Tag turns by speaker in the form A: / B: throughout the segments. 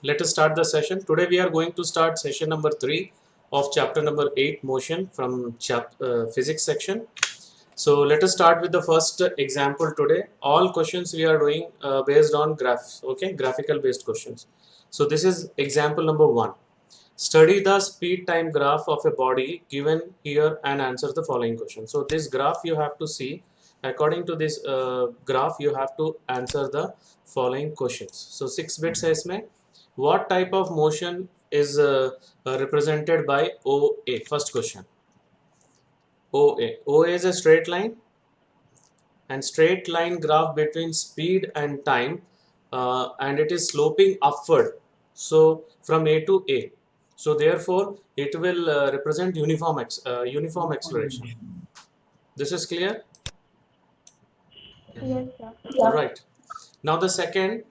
A: Let us start the session. Today we are going to start session number 3 of chapter number 8, motion, from physics section. So let us start with the first example today. All questions we are doing based on graphs, okay, graphical based questions. So this is example number 1. Study the speed time graph of a body given here and answer the following question. So this graph you have to see. According to this graph, you have to answer the following questions. So 6 bits है इसमें. What type of motion is represented by OA? First question. OA. OA is a straight line, and straight line graph between speed and time, and it is sloping upward. So from A to A. So therefore, it will represent uniform acceleration. This is clear?
B: Yes, sir.
A: Right. Now the second,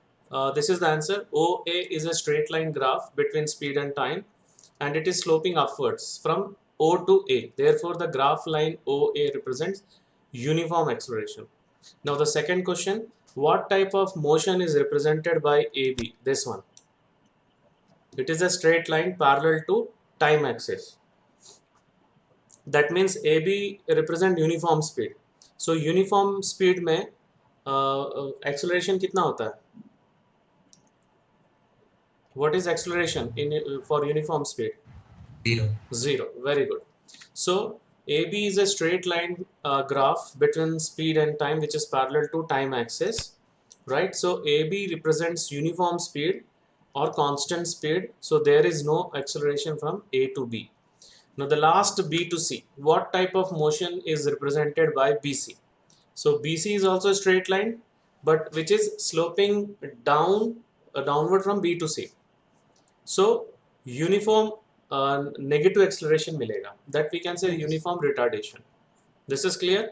A: this is the answer. OA is a straight line graph between speed and time, and it is sloping upwards from O to A. Therefore, the graph line OA represents uniform acceleration. Now the second question, what type of motion is represented by AB? This one. It is a straight line parallel to time axis. That means AB represent uniform speed. So uniform speed में acceleration कितना होता है? What is acceleration for uniform speed? Zero. Very good. So AB is a straight line graph between speed and time, which is parallel to time axis, right? So AB represents uniform speed or constant speed. So there is no acceleration from A to B. Now the last, B to C. What type of motion is represented by BC? So BC is also a straight line, but which is sloping downward from B to C. So uniform negative acceleration मिलेगा. That we can say uniform retardation. This is clear?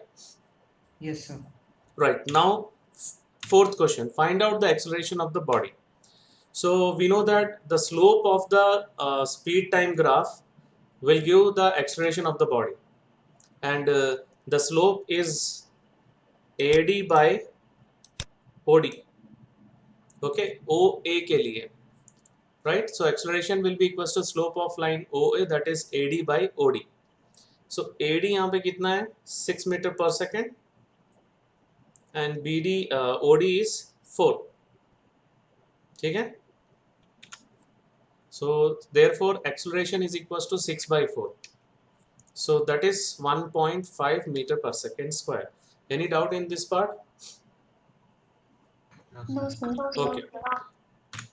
C: Yes, sir.
A: Right. Now, fourth question. Find out the acceleration of the body. So we know that the slope of the speed time graph will give the acceleration of the body, and the slope is AD by OD. Okay, OA के लिए. Right? So acceleration will be equals to slope of line OA, that is AD by OD. So AD यहाँ पे कितना है? 6 meter per second, and BD OD is 4. ठीक है? So therefore acceleration is equals to 6 by 4. So that is 1.5 meter per second square. Any doubt in this part?
B: No, sir.
A: Okay.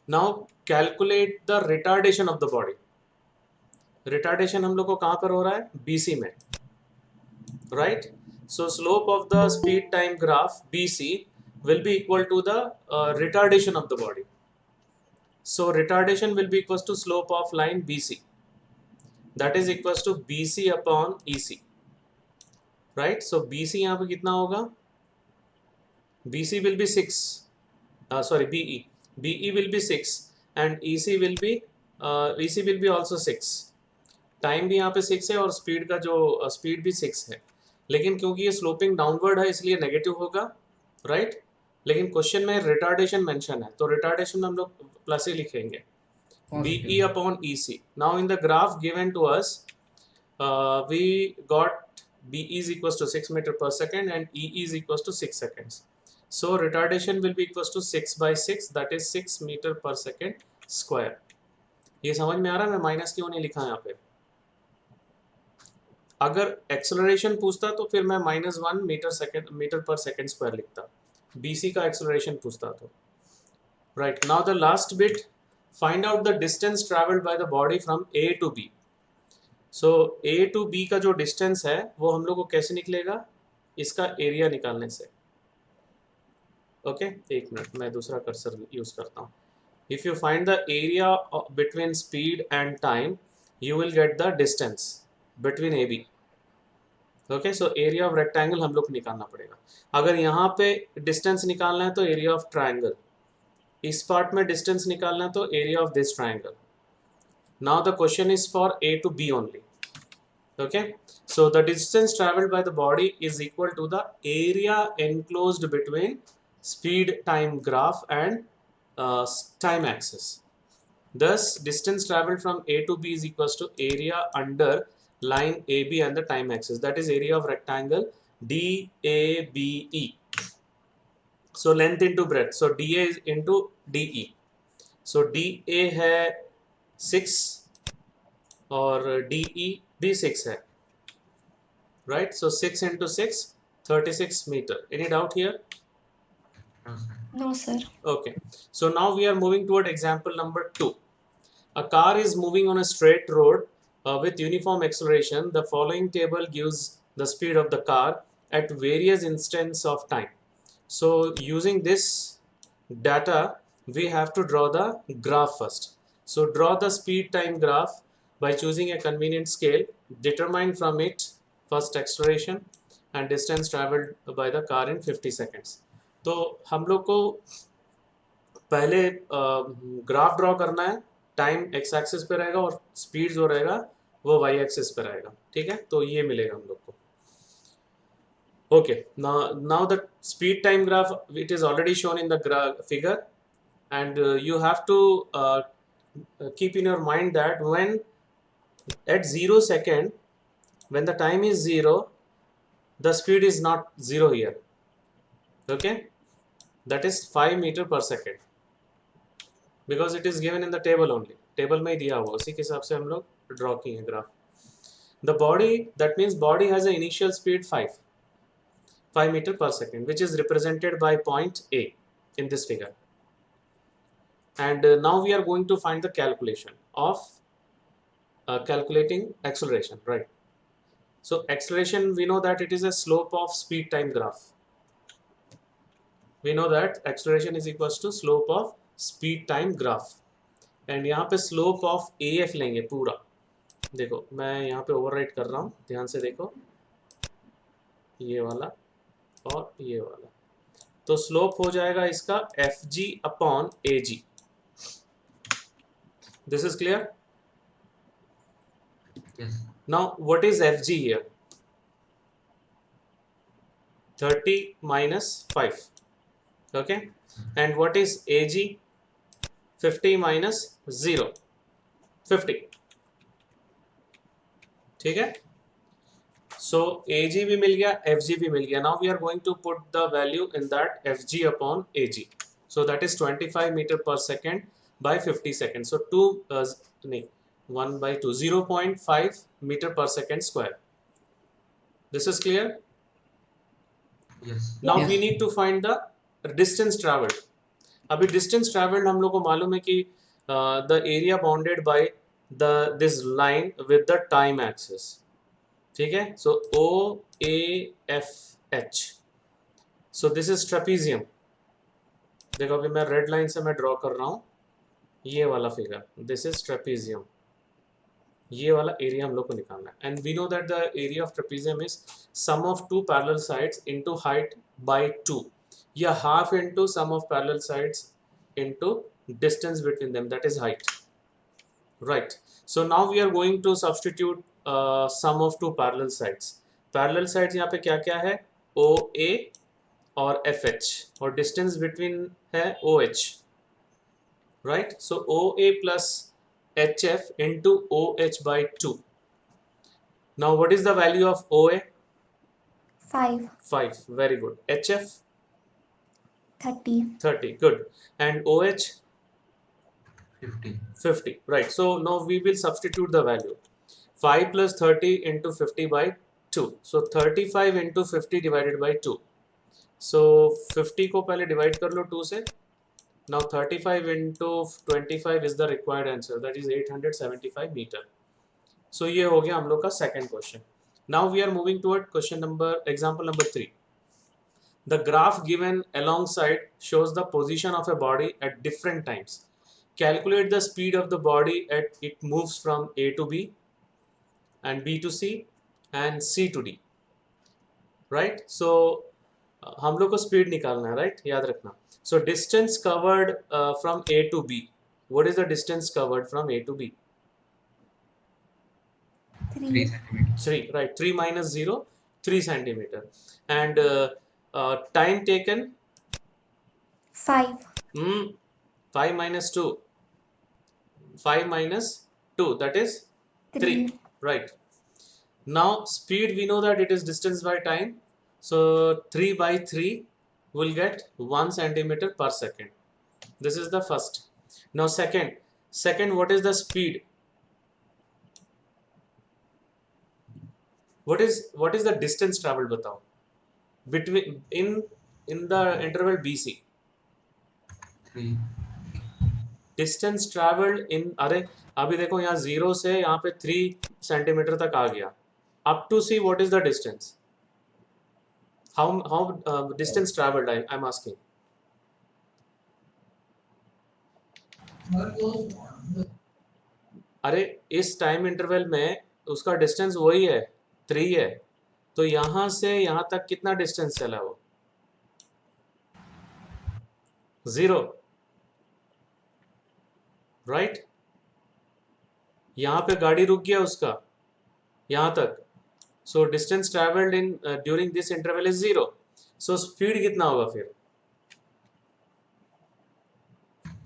A: Now calculate the retardation of the body. Retardation हम लोग को कहाँ पर हो रहा है? BC में. Right? So slope of the speed time graph BC will be equal to the retardation of the body. So retardation will be equals to slope of line BC. That is equals to BC upon EC. Right? So BC यहाँ पे कितना होगा? BC will be 6. Sorry, BE. BE will be 6 and EC will be also 6. Time भी यहाँ पे 6 है और speed का जो स्पीड भी 6 है, लेकिन क्योंकि ये स्लोपिंग डाउनवर्ड है इसलिए नेगेटिव होगा, राइट? लेकिन क्वेश्चन में रिटार्डेशन मेंशन है, तो रिटार्डेशन में हम लोग प्लस ही लिखेंगे. BE upon EC. Now in the graph given to us, we got BE is equals to 6 meter per second and EE is equals to 6 seconds. So retardation will be equals to 6 by 6, that is 6 meter per second square. ये समझ में आ रहा है? मैं minus क्यों नहीं लिखा यहाँ पे? अगर एक्सेलरेशन पूछता तो फिर मैं -1 मीटर पर सेकेंड स्क्वायर लिखता. BC का एक्सेलरेशन पूछता तो. Right. Now the last bit, find out the distance travelled by the body from A to B. So A to B का जो डिस्टेंस है वो हम लोग को कैसे निकलेगा? इसका एरिया निकालने से. ओके, एक मिनट, मैं दूसरा कर्सर यूज करता हूँ. If you find the area between speed and time, you will get the distance between AB. Okay, so area of rectangle हम लोग को निकालना पड़ेगा. अगर यहाँ पे डिस्टेंस निकालना है तो एरिया ऑफ ट्राइंगल, इस पार्ट में डिस्टेंस निकालना है तो area of this triangle. Now the question is for A to B only. Okay, so the distance traveled by the body is equal to the area enclosed between speed time graph and time axis. Thus distance traveled from A to B is equals to area under line AB and the time axis, that is area of rectangle DABE. So length into breadth, so DA is into DE. So DA है 6 और DE भी 6 है, right? So 6 into 6, 36 meter. Any doubt here?
B: No, sir.
D: No, sir.
A: Okay. So now we are moving toward example number 2. A car is moving on a straight road with uniform acceleration. The following table gives the speed of the car at various instants of time. So using this data, we have to draw the graph first. So draw the speed time graph by choosing a convenient scale. Determine from it first acceleration and distance traveled by the car in 50 seconds. तो हम लोग को पहले graph draw करना है. Time x axis पे रहेगा और स्पीड जो रहेगा वो वाई एक्सिस पे रहेगा. ठीक है, तो ये मिलेगा हम लोग को. Okay, now the speed time graph, it is already shown in the figure, and you have to keep in your mind that when at 0 second, when the time is 0, the speed is not 0 here. Okay, that is 5 meter per second, because it is given in the table only. Table में ही दिया हुआ, उसी के हिसाब से हम लोग draw किए हैं graph. The body, that means body has an initial speed 5 meter per second, which is represented by point A in this figure. And now we are going to find the calculation of calculating acceleration, right? So acceleration, we know that it is a slope of speed time graph. We know that acceleration is equals to slope of speed time graph. And यहाँ पे slope of AF लेंगे पूरा. देखो मैं यहाँ पे overwrite कर रहा हूँ, ध्यान से देखो, ये वाला और ये वाला. तो स्लोप हो जाएगा इसका FG upon AG. This is clear?
B: Yes.
A: Now what is FG here? 30 minus 5. Okay, and what is AG? 50 minus 0. 50. ठीक है, so AG भी मिल गया, FG भी मिल गया. Now we are going to put the value in that FG upon AG. So that is 25 meter per second by 50 seconds. So 1 by 2, 0.5 meter per second square. This is clear?
B: Yes.
A: Now
C: Yes.
A: we need to find the distance traveled. अभी distance traveled हम लोग को मालूम है कि the area bounded by this line with the time axis. ठीक है, so OAFH. So this is trapezium. देखो अभी मैं रेड लाइन से मैं ड्रॉ कर रहा हूँ ये वाला फिगर. This is trapezium. ये वाला एरिया हम लोग को निकालना है. And we know that the area of trapezium is sum of two parallel sides into height by 2, या half into sum of parallel sides into distance between them, that is height. Right, so now we are going to substitute sum of two parallel sides. Parallel sides यहाँ पे क्या क्या है? OA और FH, और distance between है OH. Right, so OA plus HF into OH by 2. Now what is the value of OA?
D: 5.
A: 5. Very good. HF?
D: 30.
A: 30. Good. And OH?
B: 50.
A: 50. Right, so now we will substitute the value. 5 plus 30 into 50 by 2. So 35 into 50 divided by 2. So 50 को पहले divide कर लो 2 से. Now 35 into 25 is the required answer, that is 875 meter. So ये हो गया हम लोग का second question. Now we are moving toward example number 3. The graph given alongside shows the position of a body at different times. Calculate the speed of the body at it moves from A to B and B to C and C to D. Right? So हम लोग को speed निकालना है, right? याद रखना. So distance covered from A to B. What is the distance covered from A to B?
B: 3
D: 3.
B: centimeters.
A: 3, right? 3 minus 0, 3 centimeter. And time taken?
D: 5.
A: 5 minus 2, 5 minus 2, that is 3,
D: 3.
A: right? Now speed, we know that it is distance by time, so 3 by 3 will get 1 centimeter per second. This is the first. Now second, what is the speed? What is the distance traveled, बताओ, between in the interval BC?
B: 3.
A: Distance travelled in, अरे अभी देखो यहाँ 0 से यहाँ पे 3 centimetre तक आ गया. Up to see what is the distance? How distance travelled I am asking. अरे इस टाइम इंटरवल में उसका डिस्टेंस वही है, 3 है. तो यहाँ से यहाँ तक कितना डिस्टेंस चला वो? 0, राइट? यहाँ पे गाड़ी रुक गया उसका यहाँ तक. So distance travelled in during this interval is 0. So speed कितना होगा फिर?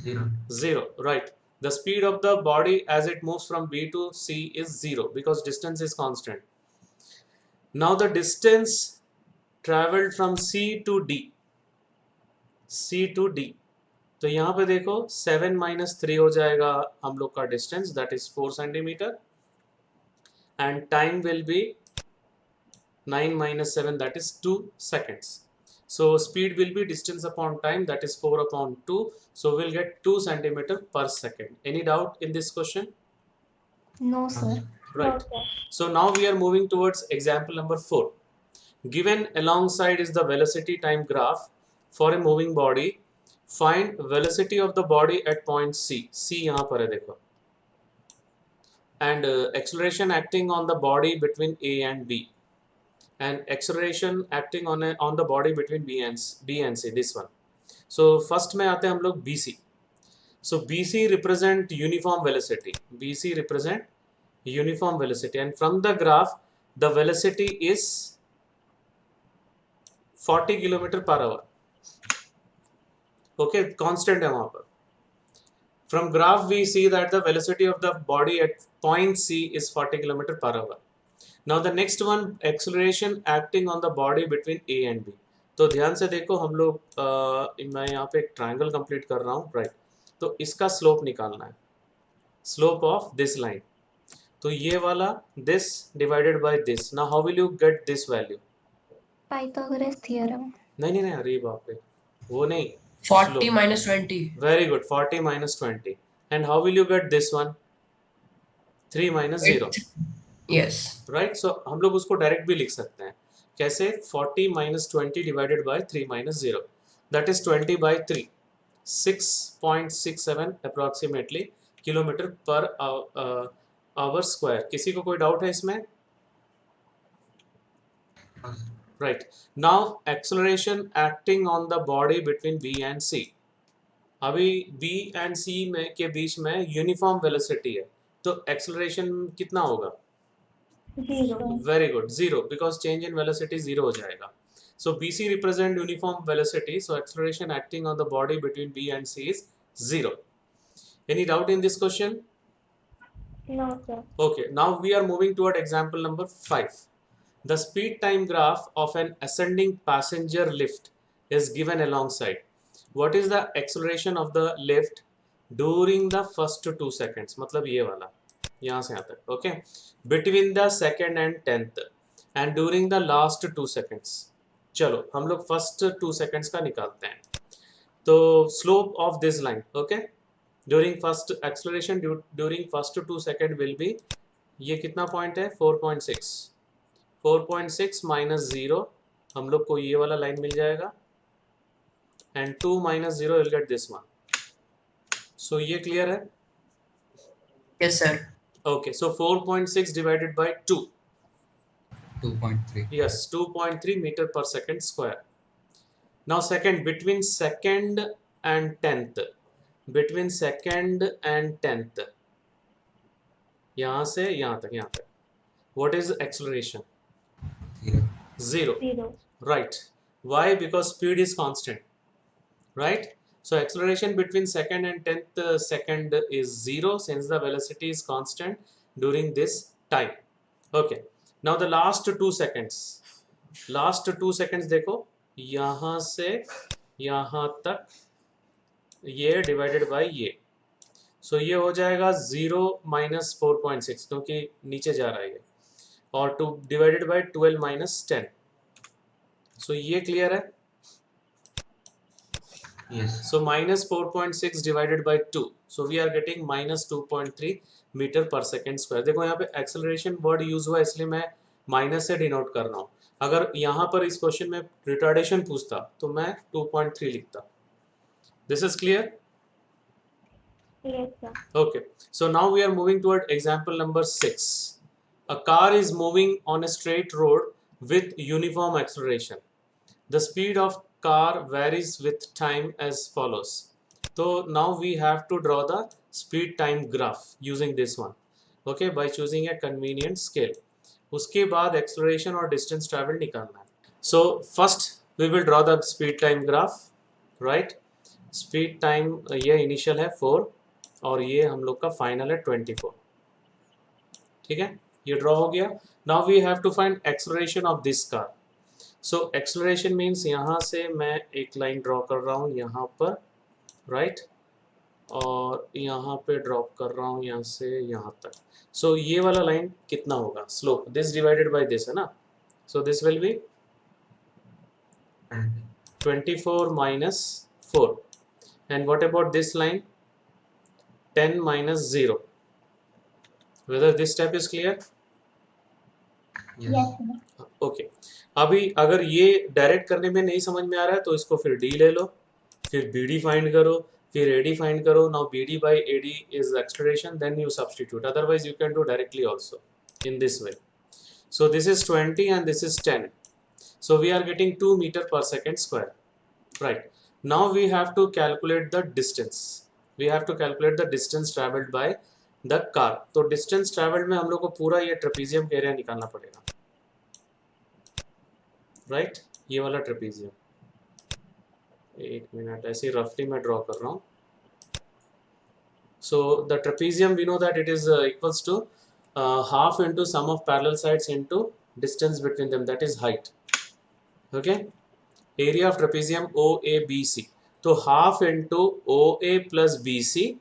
B: 0.
A: 0, right? The speed of the body as it moves from B to C is 0 because distance is constant. Now the distance traveled from C to D. तो यहाँ पे देखो 7 minus 3 हो जाएगा हम लोग का distance, that is 4 centimetre, and time will be 9 minus 7, that is 2 seconds. So speed will be distance upon time, that is 4 upon 2. So we'll get 2 centimeter per second. Any doubt in this question?
D: No, sir.
A: Right. So now we are moving towards example number 4. Given alongside is the velocity time graph for a moving body. Find velocity of the body at point C. C यहाँ पर है देखो. And acceleration acting on the body between A and B. And acceleration acting on the body between B and C. This one. So first में आते हैं हम लोग BC. So BC represent uniform velocity. BC represent uniform velocity, and from the graph the velocity is 40 km per hour. Okay, constant है वहाँ पर. From graph we see that the velocity of the body at point C is 40 km per hour. Now the next one, acceleration acting on the body between A and B. तो ध्यान से देखो हम लोग, मैं यहाँ पे एक ट्रायंगल कंप्लीट कर रहा हूँ, राइट? तो इसका स्लोप निकालना है, स्लोप ऑफ दिस लाइन. तो ये वाला this divided by this. Now how will you get this value?
D: Pythagoras theorem.
A: नहीं, अरे बाप रे, वो नहीं.
C: 40 minus 20.
A: Very good. 40 minus 20. And how will you get this one? 3 minus 0.
C: Yes.
A: Right? So हम लोग उसको डायरेक्ट भी लिख सकते हैं. कैसे? 40 minus 20 divided by 3 minus 0. That is 20 by 3. 6.67 approximately kilometer per hour square. किसी को कोई डाउट है इसमें? Right. Now acceleration acting on the body between B and C. अभी B and C में के बीच में यूनिफॉर्म वेलोसिटी है, तो एक्सेलरेशन कितना होगा?
D: 0.
A: Very good, 0, because change in velocity 0 हो जाएगा. सो BC represent uniform velocity, so acceleration acting on the body between B and C is 0. Any doubt in this question?
D: No, sir.
A: Okay, now we are moving toward example number 5. The speed time graph of an ascending passenger lift is given alongside. What is the acceleration of the lift during the first 2 seconds? मतलब ये वाला, यहाँ से यहाँ तक, okay? Between the second and 10th, and during the last 2 seconds. चलो हम लोग first 2 seconds का निकालते हैं. तो slope of this line, okay? During first acceleration during first 2 seconds will be, ये कितना पॉइंट है? 4.6. 4.6 minus 0, हम लोग को ये वाला लाइन मिल जाएगा, and 2 minus 0 will get this one. So ये क्लियर है?
C: Yes, sir.
A: Okay, so 4.6 divided by 2.
B: 2.3.
A: Yes, 2.3 meter per second square. Now second, between second and 10th. Between second and 10th. यहाँ से यहाँ तक. What is acceleration? 0.
D: 0.
A: Right. Why? Because speed is constant. Right? So acceleration between second and 10th second is 0 since the velocity is constant during this time. Okay, now the last 2 seconds. Last 2 seconds देखो, यहाँ से यहाँ तक ये divided by ये, सो ये हो जाएगा 0 माइनस 4.6 क्योंकि नीचे जा रहा है ये, और 2 डिवाइडेड बाय 12 माइनस 10. सो ये क्लियर है.
B: Yes.
A: So minus 4.6 divided by 2. So we are getting minus 2.3 metre पर सेकेंड स्क्वायर. देखो यहाँ पे एक्सेलरेशन वर्ड यूज हुआ इसलिए मैं माइनस से डिनोट कर रहा हूँ. अगर यहाँ पर इस क्वेश्चन में रिटार्डेशन पूछता तो मैं 2.3 लिखता. This is clear.
D: Yes, sir.
A: Okay, so now we are moving toward example number 6. A car is moving on a straight road with uniform acceleration. The speed of car varies with time as follows. So now we have to draw the speed time graph using this one. Okay, by choosing a convenient scale. उसके बाद acceleration और distance travel निकालना है. So first we will draw the speed time graph, right? Speed time ये initial है 4 और ये हम लोग का final है 24. ठीक है, ये ड्रॉ हो गया. Now we have to find acceleration of this car. So acceleration means यहाँ से मैं एक लाइन ड्रॉ कर रहा हूँ यहाँ पर, राइट, और यहाँ पे ड्रॉप कर रहा हूँ यहाँ से यहाँ तक. सो ये वाला लाइन कितना होगा, slope, this divided by this है ना. So this will be 24 minus 4. And what about this line? 10 minus 0. Whether this step is clear?
B: Yes.
D: Yes, sir.
A: Okay. अभी अगर ये डायरेक्ट करने में नहीं समझ में आ रहा है तो इसको फिर डी ले लो, फिर बी डी फाइंड करो, फिर ए डी फाइंड करो. Now B D by A D is acceleration, then you substitute. Otherwise you can do directly also in this way. So this is 20 and this is 10. So we are getting 2 meter per second square, right? Now we have to calculate the distance. We have to calculate the distance traveled by the car. तो distance traveled में हम लोग को पूरा ये trapezium area निकालना पड़ेगा, right? ये वाला ट्रेपीजियम, एक मिनट, ऐसे रफली मैं ड्रॉ कर रहा हूँ. So the trapezium we know that it is equals to half into sum of parallel sides into distance between them, that is height. Okay, area of trapezium O A B C, तो half into O A plus B C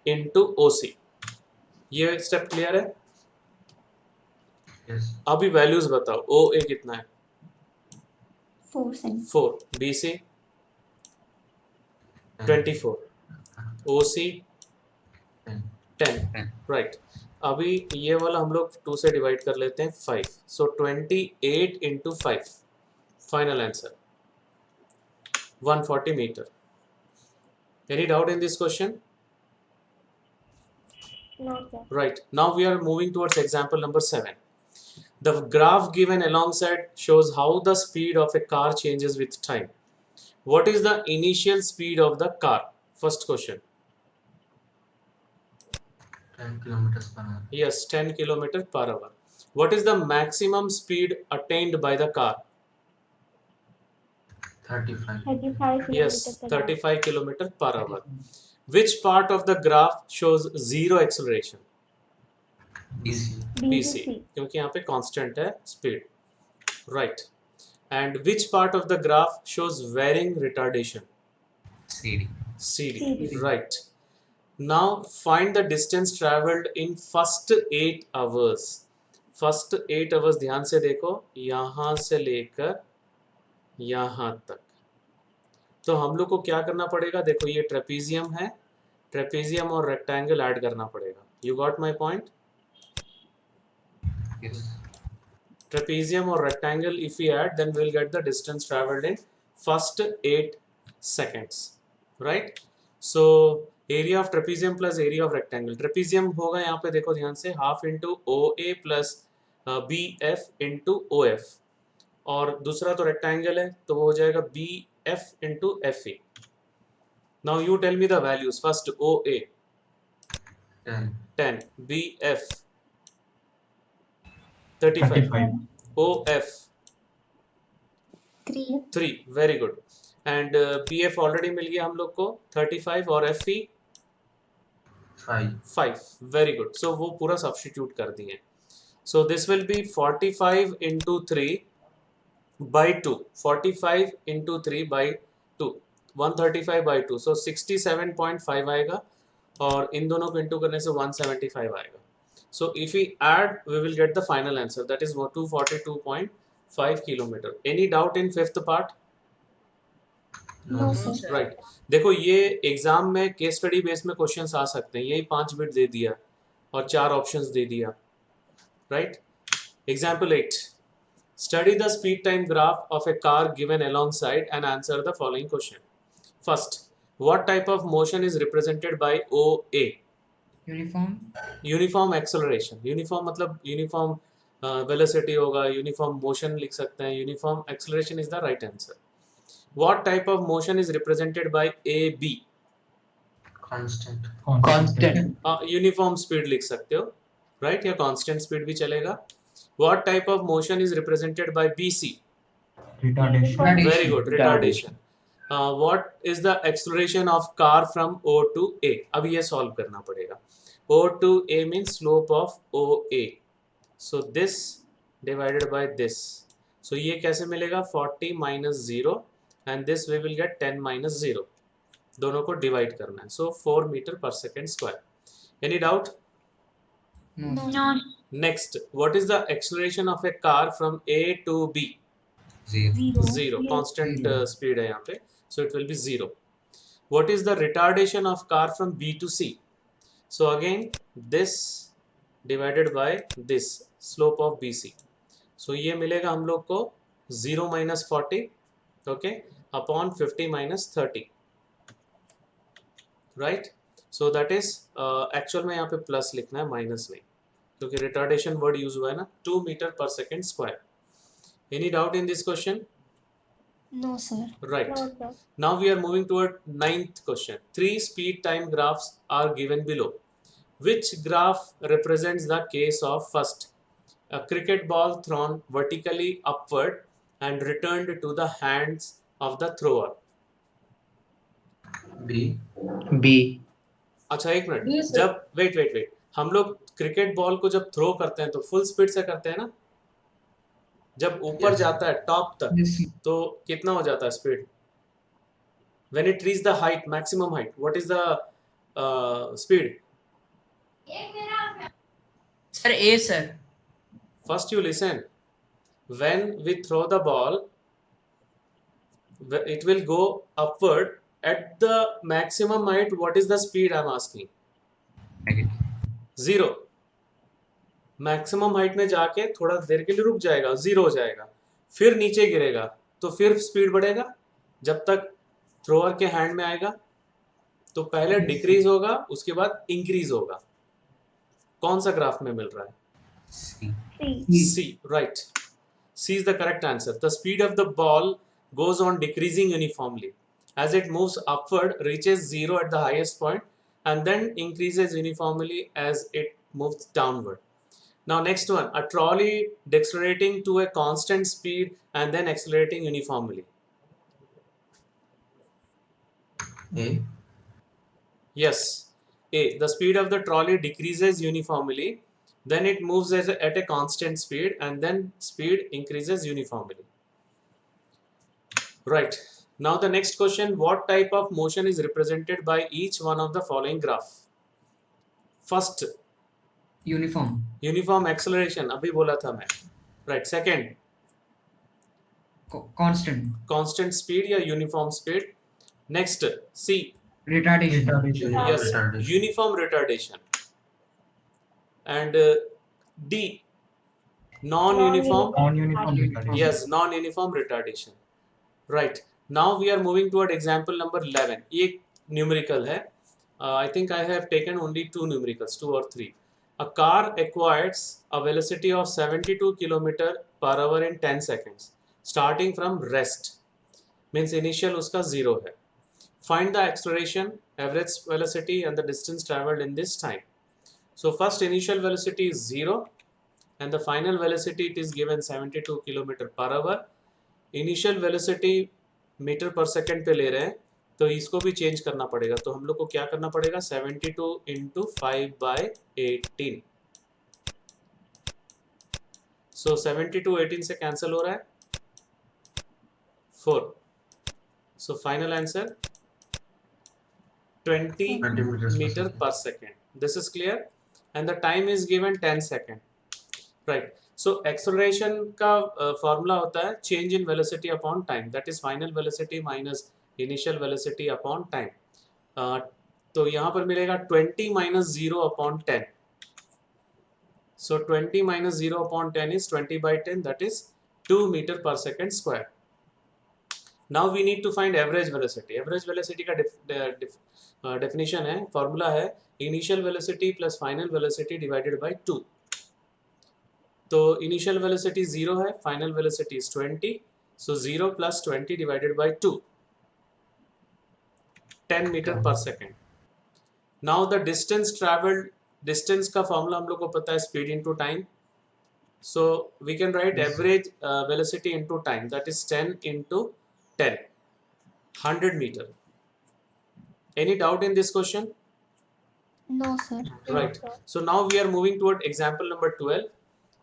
A: into O C. ये step clear है?
B: Yes.
A: अभी values बताओ. O A कितना है?
D: 4 cm.
A: 4. B C 24. O C 10. Right. अभी ये वाला हम लोग 2 से डिवाइड कर लेते हैं 5. So 28 into 5. Final answer 140 metre. Any doubt in this question?
D: No, sir.
A: Right. Now we are moving towards example number 7. The graph given alongside shows how the speed of a car changes with time. What is the initial speed of the car? First question.
B: 10 kilometers per hour.
A: Yes, 10 km per hour. What is the maximum speed attained by the car?
B: 35.
D: 35
A: Yes,
D: kilometers per hour.
A: 35 km per hour. Which part of the graph shows zero acceleration?
B: BC.
A: BC, क्योंकि यहाँ पे constant है speed, right. And which part of the graph shows varying retardation?
B: CD.
A: CD,
D: CD.
A: right. Now find the distance traveled in first 8 hours. First 8 hours ध्यान से देखो, यहाँ से लेकर यहाँ तक. तो हम लोग को क्या करना पड़ेगा? देखो ये ट्रेपीजियम है, ट्रेपीजियम और रेक्टेंगल ऐड करना पड़ेगा. You got my point?
B: Yes.
A: Trapezium or rectangle, if we add, then we'll get the distance traveled in first 8 seconds, right? So area of trapezium plus area of rectangle. Trapezium होगा यहाँ पे देखो ध्यान से, half into OA plus BF into OF, और दूसरा तो rectangle है तो वो हो जाएगा BF into FE. Now you tell me the values. First OA 10, BF 35, OF
D: 3.
A: 3. Very good. And PF already मिल गया हम लोग को 35 और FE
B: 5.
A: 5. Very good. सो वो पूरा सब्स्टिट्यूट कर दिए. So this will be 45 into 3 by 2. 45 into 3 by 2. 135 by 2. So 67.5 आएगा और इन दोनों को इंटू करने से 175 आएगा. So if we add, we will get the final answer. That is 242.5 kilometer. Any doubt in fifth part?
B: No,
D: No,
B: sir.
D: sir.
A: Right. देखो ये exam में केस स्टडी बेस में क्वेश्चंस आ सकते हैं. यही 5 बिट दे दिया और 4 ऑप्शंस दे दिया. Right. Example 8. Study the speed time graph of a car given alongside and answer the following question. First, what type of motion is represented by OA?
E: Uniform
A: uniform acceleration. Uniform मतलब uniform velocity होगा. Uniform motion लिख सकते हैं. Uniform acceleration is the right answer. What type of motion is represented by AB?
B: Constant.
C: Constant.
A: Uniform speed लिख सकते हो. Right. या constant speed भी चलेगा. What type of motion is represented by BC?
E: Retardation
A: Very good. Retardation. What is the acceleration of car from O to A? अब ये solve करना पड़ेगा. O to A means slope of OA. So this divided by this. So ये कैसे मिलेगा? 40 minus 0 and this we will get 10 minus 0. दोनों को divide करना है. So 4 meter per second square. Any doubt?
E: No
D: No.
A: Next, what is the acceleration of a car from A to B?
B: 0.
A: Zero. Constant
E: Zero.
A: speed है यहाँ पे. So it will be 0. What is the retardation of car from B to C? So again this divided by this slope of BC. So ये मिलेगा हम लोग को 0 minus 40, okay, upon 50 minus 30. Right? So that is actual में यहाँ पे plus लिखना है, माइनस नहीं, क्योंकि रिटार्डेशन वर्ड यूज हुआ है ना. 2 meter per second square. Any doubt in this question?
D: No, sir.
A: Right.
D: No, sir.
A: Now we are moving toward 9th question. 3 speed time graphs are given below. Which graph represents the case of first, a cricket ball thrown vertically upward and returned to the hands of the thrower?
B: B.
C: B.
A: अच्छा एक minute. जब wait हम लोग cricket ball को जब throw करते हैं तो फुल स्पीड से करते हैं ना. जब ऊपर
B: Yes.
A: जाता है टॉप तक तो कितना हो जाता है speed? When it reaches the height, maximum height, what is the speed?
C: Sir, A, sir.
A: First you listen. When we throw the ball, it will go upward at the maximum height. What is the speed I'm asking?
B: Negative.
A: 0. Maximum height में जाके थोड़ा देर के लिए रुक जाएगा, 0 हो जाएगा, फिर नीचे गिरेगा, तो फिर स्पीड बढ़ेगा जब तक थ्रोअर के हैंड में आएगा. तो पहले डिक्रीज होगा, उसके बाद इंक्रीज होगा. कौन सा ग्राफ में मिल रहा है?
B: C.
D: C.
A: C. Right. C is the correct answer. The speed of the ball goes on decreasing uniformly as it moves upward, reaches 0 at the highest point, and then increases uniformly as it moves downward. Now next one, a trolley decelerating to a constant speed and then accelerating uniformly.
B: A.
A: Yes. A. The speed of the trolley decreases uniformly, then it moves at a constant speed, and then speed increases uniformly. Right. Now the next question, what type of motion is represented by each one of the following graph? First,
E: uniform
A: uniform acceleration, अभी बोला था मैं. Right. Second,
E: constant
A: constant speed या uniform speed. Next, C.
E: Retardation
B: Uniform
A: Yes,
B: retardation.
A: uniform retardation. And D. Non-uniform.
E: Non uniform retardation
A: Yes, non-uniform retardation. Right. Now we are moving toward example number 11. ये numerical है. I think I have taken only 2 numericals, 2 or 3. A car acquires a velocity of 72 km per hour in 10 seconds, starting from rest. Means initial उसका 0 है. Find the acceleration, average velocity and the distance traveled in this time. So first initial velocity is 0 and the final velocity it is given 72 km per hour. Initial velocity metre पर second पे ले रहे हैं, तो इसको भी change करना पड़ेगा। तो हम लोग को क्या करना पड़ेगा, 72 इंटू 5/18। सो 72 18 से कैंसिल हो रहा है, 4। So final answer 20
B: 20 meters per
A: meter
B: second.
A: per second. This is clear, and the time is given 10 second, right? So acceleration का formula होता है change in velocity upon time, that is final velocity minus initial velocity upon time. तो यहाँ पर मिलेगा 20 minus 0 upon 10. So 20 minus 0 upon 10 is 20/10, that is 2 meter per second square. Now we need to find average velocity. Average velocity का definition है, formula है initial velocity plus final velocity divided by 2. तो initial velocity 0 है, final velocity is 20, so 0 plus 20 divided by 2, 10 meter per second. Now the distance traveled, distance का formula हम लोग को पता है speed into time, so we can write average velocity into time, that is 10 into 10, 100 meter. Any doubt in this question?
D: No, sir.
A: Right. So now we are moving toward example number 12.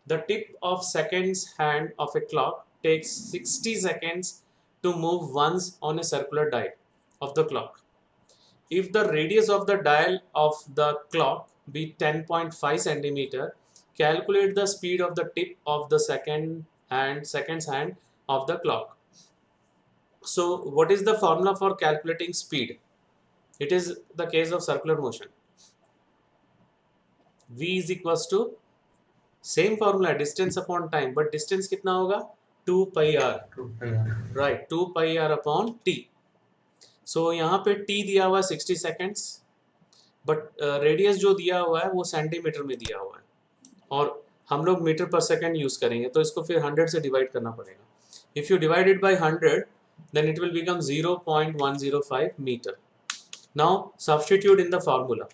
A: The tip of seconds hand of a clock takes 60 seconds to move once on a circular dial of the clock. If the radius of the dial of the clock be 10.5 centimeter, calculate the speed of the tip of the seconds hand of the clock. So what is the formula for calculating speed? It is the case of circular motion. V is equals to same formula, distance upon time, but distance कितना होगा, 2 pi r,
B: 2 pi r.
A: right? 2 pi r upon t. So यहाँ पे t दिया हुआ है 60 seconds, but radius जो दिया हुआ है वो सेंटीमीटर में दिया हुआ है, और हम लोग मीटर पर सेकेंड यूज करेंगे, तो इसको फिर 100 से डिवाइड करना पड़ेगा. If you divide it by 100, then it will become 0.105 meter. Now substitute in the formula.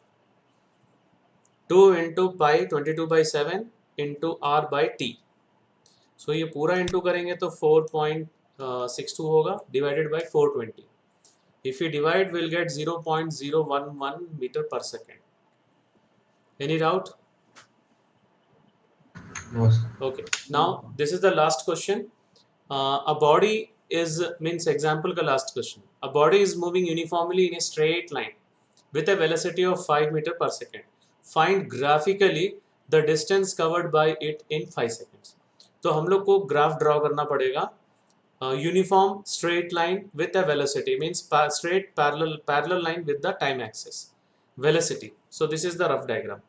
A: 2 into pi 22/7 into r by t. So ये पूरा इंटू करेंगे तो 4.62 होगा divided by 420. If we divide, we'll get 0.011 meter per second. Any doubt?
B: No, sir.
A: Okay. Now this is the last question. A body is, means example का last question. A body is moving uniformly in a straight line with a velocity of 5 meter per second. Find graphically the distance covered by it in 5 seconds. तो हम लोग को graph draw करना पड़ेगा. Uniform straight line with a velocity means straight parallel line with the time axis velocity. So this is the rough diagram.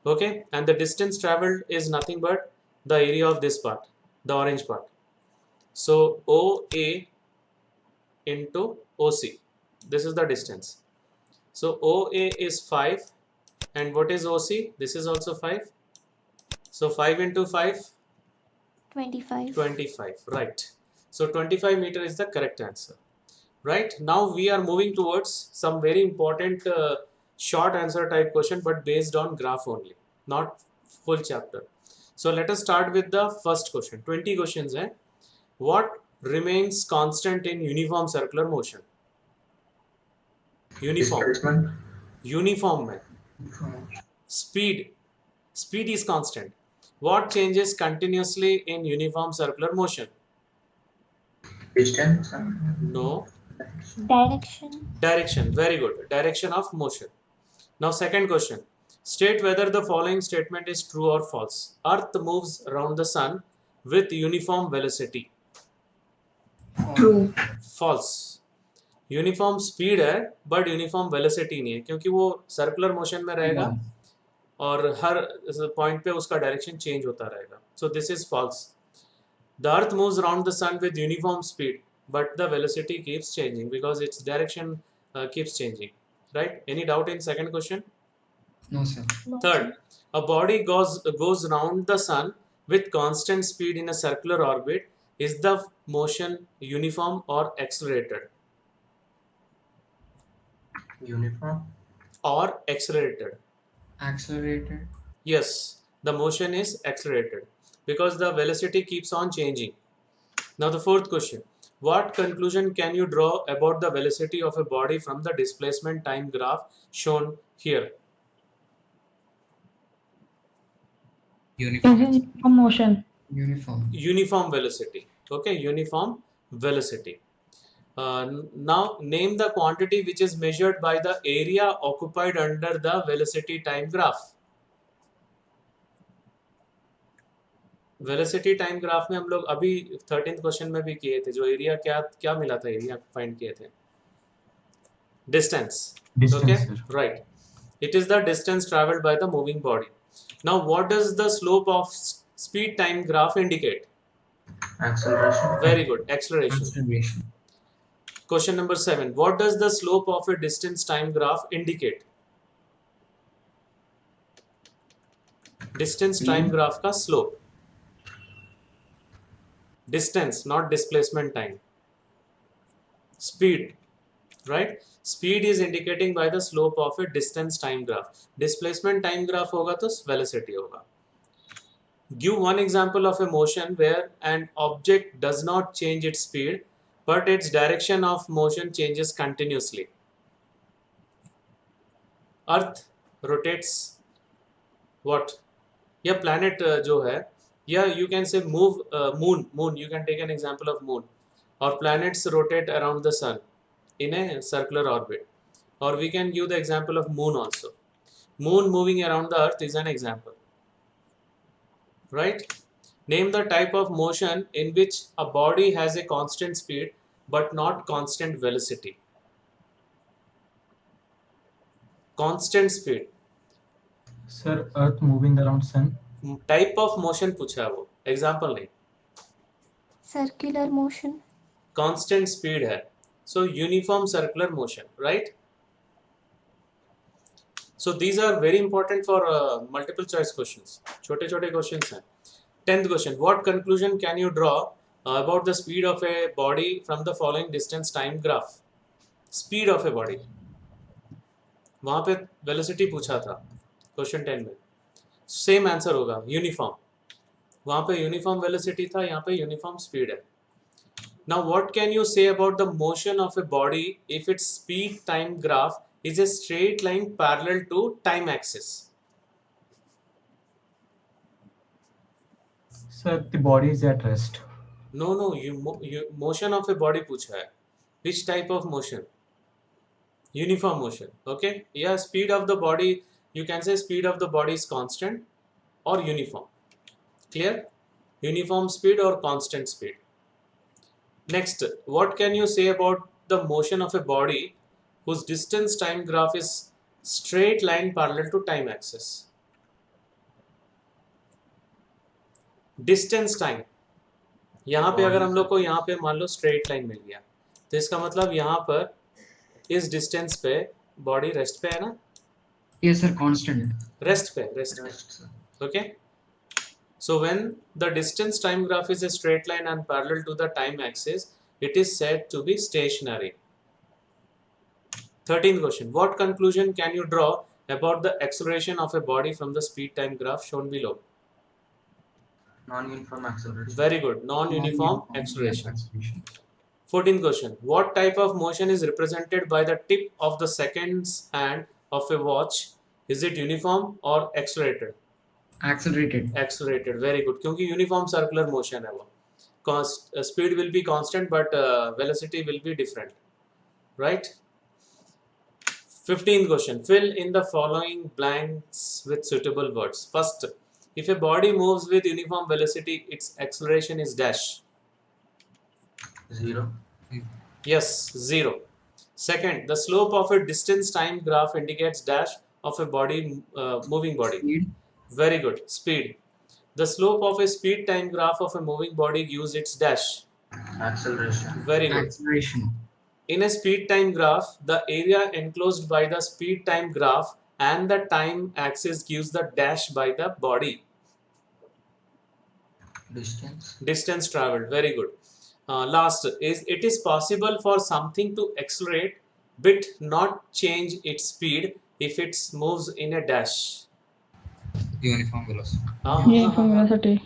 A: Okay, and the distance traveled is nothing but the area of this part, the orange part. So OA into OC, this is the distance. So OA is 5, and what is OC? This is also 5. So 5 into 5,
D: 25.
A: 25, right? So 25 meter is the correct answer, right? Now we are moving towards some very important short answer type question, but based on graph only, not full chapter. So let us start with the first question. 20 questions hai. What remains constant in uniform circular motion? Uniform.
B: Displacement.
A: Uniform mein. Speed is constant. What changes continuously in uniform circular motion?
B: Distance.
A: No.
D: Direction.
A: Direction. Very good. Direction of motion. Now second question. State whether the following statement is true or false. Earth moves around the sun with uniform velocity.
C: True.
A: False. Uniform speed है but uniform velocity नहीं है, क्योंकि वो circular motion में रहेगा और हर point पे उसका डायरेक्शन चेंज होता रहेगा. So this is false. The earth moves around the sun with uniform speed but the velocity keeps changing because its direction keeps changing, right? Any doubt in second question?
E: No, sir.
D: No,
A: Third,
D: sir.
A: a body goes round the sun with constant speed in a circular orbit. Is the motion uniform or accelerated?
B: Uniform.
A: Or accelerated?
E: Accelerated.
A: Yes, the motion is accelerated because the velocity keeps on changing. Now the fourth question. What conclusion can you draw about the velocity of a body from the displacement time graph shown here?
E: Uniform.
C: Uniform motion.
E: Uniform.
A: Uniform velocity. Okay, uniform velocity. Now name the quantity which is measured by the area occupied under the velocity time graph. Velocity time graph में हम लोग अभी 13th question में भी किए थे, जो area क्या क्या मिला था, एरिया फाइंड किए थे, distance. Okay, right, it is the distance traveled by the moving body. Now what does the slope of speed time graph indicate?
B: Acceleration.
A: Very good, acceleration.
E: Acceleration.
A: Question number 7, what does the slope of a distance time graph indicate? Distance time graph का slope, distance not displacement time, speed, right? Speed is indicating by the slope of a distance time graph. Displacement time graph होगा तो velocity होगा. Give one example of a motion where an object does not change its speed but its direction of motion changes continuously. Earth rotates what? या planet जो है, या you can say move moon, you can take an example of moon, or planets rotate around the sun in a circular orbit, or we can give the example of moon also. Moon moving around the earth is an example, right? Name the type of motion in which a body has a constant speed but not constant velocity. Constant speed.
F: Sir, Earth moving around Sun.
A: Type of motion पूछा है वो, example नहीं.
D: Circular motion.
A: Constant speed है, so uniform circular motion, right? So these are very important for multiple choice questions. छोटे छोटे questions हैं. 10th question, what conclusion can you draw about the speed of a body from the following distance time graph? Speed of a body. वहाँ पे velocity पूछा था question 10 में. Same answer होगा, uniform. वहाँ पे uniform velocity था, यहाँ पे uniform speed है. Now what can you say about the motion of a body if its speed time graph is a straight line parallel to time axis?
F: Sir, the body is at rest.
A: No, you motion of a body पूछा है. Which type of motion? Uniform motion. Okay, yeah, speed of the body, you can say speed of the body is constant or uniform. Clear? Uniform speed or constant speed. Next, what can you say about the motion of a body whose distance time graph is straight line parallel to time axis? Distance time. यहाँ पे अगर हम लोग को यहाँ पे मान लो straight line मिल गया, तो इसका मतलब यहाँ पर इस डिस्टेंस पे बॉडी रेस्ट पे है ना?
E: Yes, sir. Constant.
A: रेस्ट पे, रेस्ट पे.
B: Rest, sir.
A: Okay. So when the distance time graph is a straight line and parallel to the time axis, it is said to be stationary. 13th question, what conclusion can you draw about the acceleration of a body from the speed time graph shown below?
B: Non-uniform acceleration.
A: Very good, non-uniform acceleration.
E: Acceleration.
A: 14th question, what type of motion is represented by the tip of the seconds hand of a watch? Is it uniform or accelerated?
E: Accelerated.
A: Accelerated, very good, क्योंकि uniform circular motion है वो. Speed will be constant but velocity will be different, right? 15th question, fill in the following blanks with suitable words. First, if a body moves with uniform velocity, its acceleration is dash.
B: 0.
A: Yes, 0. Second, the slope of a distance time graph indicates dash of a body, moving body.
E: Speed.
A: Very good, speed. The slope of a speed time graph of a moving body gives its dash.
B: Acceleration.
A: Very good.
E: Acceleration.
A: In a speed time graph, the area enclosed by the speed time graph and the time axis gives the dash by the body.
B: Distance.
A: Distance traveled, very good. Last is, it is possible for something to accelerate but not change its speed if it moves in a dash.
E: Uniform velocity.
C: Uniform velocity.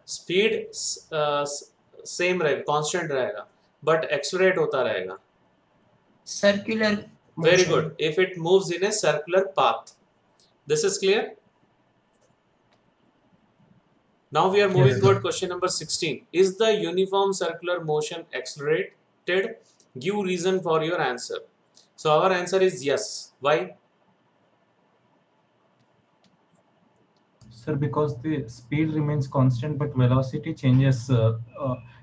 A: Speed same रहेगा, constant रहेगा, but accelerate होता रहेगा.
C: Circular
A: Very
C: motion.
A: good. If it moves in a circular path. This is clear? Now we are moving
F: Yes,
A: toward
F: sir.
A: question number 16. Is the uniform circular motion accelerated? Give reason for your answer. So our answer is yes. Why?
F: Sir, because the speed remains constant, but velocity changes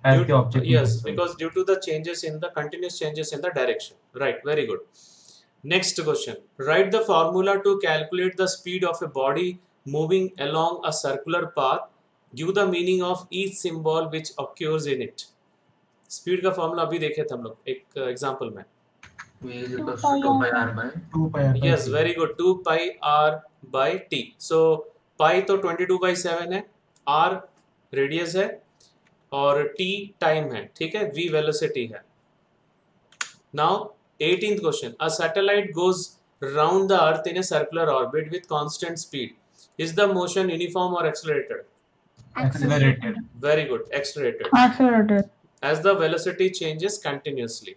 F: as the object
A: Yes,
F: moves.
A: because due to the changes in the continuous changes in the direction. Right, very good. Next question. Write the formula to calculate the speed of a body moving along a circular path. Give the meaning of each symbol which occurs in it. Speed का formula अभी देखे थे हम लोग एक example में.
B: V is equals to 2 pi r by
F: 2 pi r by
A: Yes,
F: t.
A: very good. 2 pi r by t. So pi तो 22/7 है, r रेडियस है और t टाइम है. ठीक है, v वेलोसिटी है. Now 18th question. A satellite goes round the earth in a circular orbit with constant speed. Is the motion uniform or accelerated?
F: Accelerated.
A: Very good, accelerated.
C: Accelerated.
A: As the velocity changes continuously.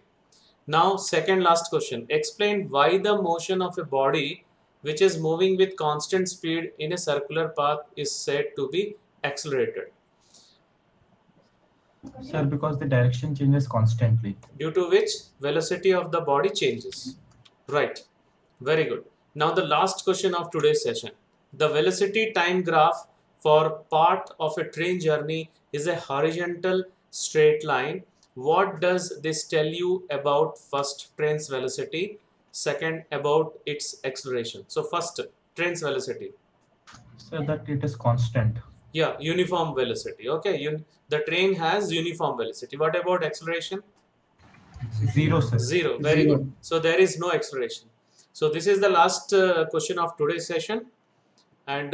A: Now second last question. Explain why the motion of a body which is moving with constant speed in a circular path is said to be accelerated.
F: Sir, because the direction changes constantly.
A: Due to which velocity of the body changes. Right, very good. Now the last question of today's session. The velocity time graph for part of a train journey is a horizontal straight line. What does this tell you about first, train's velocity, second, about its acceleration? So first, train's velocity.
F: Sir, that it is constant.
A: Yeah, uniform velocity. Okay, the train has uniform velocity. What about acceleration?
F: 0, sir.
A: Zero. Very
C: Zero.
A: good. So there is no acceleration. So this is the last question of today's session, and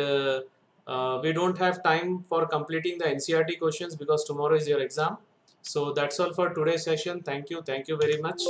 A: we don't have time for completing the NCERT questions because tomorrow is your exam. So that's all for today's session. Thank you very much.